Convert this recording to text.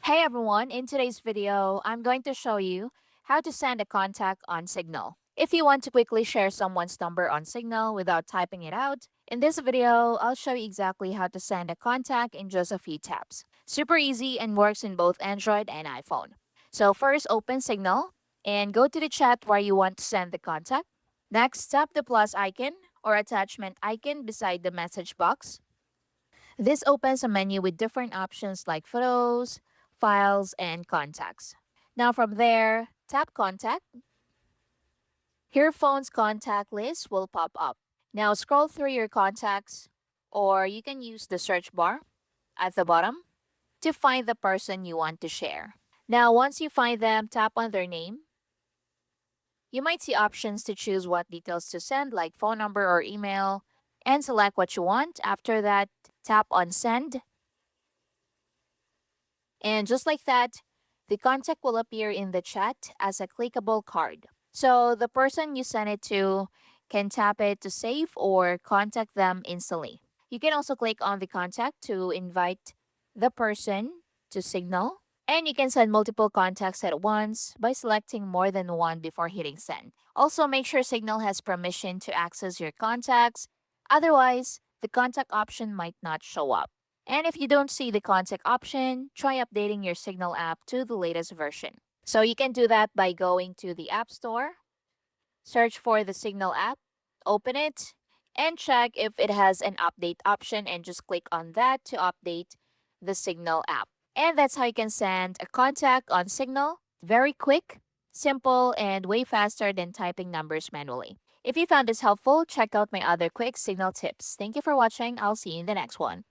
Hey everyone, in today's video, I'm going to show you how to send a contact on Signal. If you want to quickly share someone's number on Signal without typing it out, in this video, I'll show you exactly how to send a contact in just a few taps. Super easy and works in both Android and iPhone. So first, open Signal and go to the chat where you want to send the contact. Next, tap the plus icon or attachment icon beside the message box. This opens a menu with different options like photos, files, and contacts. Now from there, tap Contact. Your phone's contact list will pop up. Now scroll through your contacts, or you can use the search bar at the bottom to find the person you want to share. Now once you find them, tap on their name. You might see options to choose what details to send, like phone number or email, and select what you want. After that, tap on Send. And just like that, the contact will appear in the chat as a clickable card. So the person you send it to can tap it to save or contact them instantly. You can also click on the contact to invite the person to Signal. And you can send multiple contacts at once by selecting more than one before hitting send. Also, make sure Signal has permission to access your contacts. Otherwise, the contact option might not show up. And if you don't see the contact option, try updating your Signal app to the latest version. So you can do that by going to the App Store, search for the Signal app, open it, and check if it has an update option and just click on that to update the Signal app. And that's how you can send a contact on Signal. Very quick, simple, and way faster than typing numbers manually. If you found this helpful, check out my other quick Signal tips. Thank you for watching. I'll see you in the next one.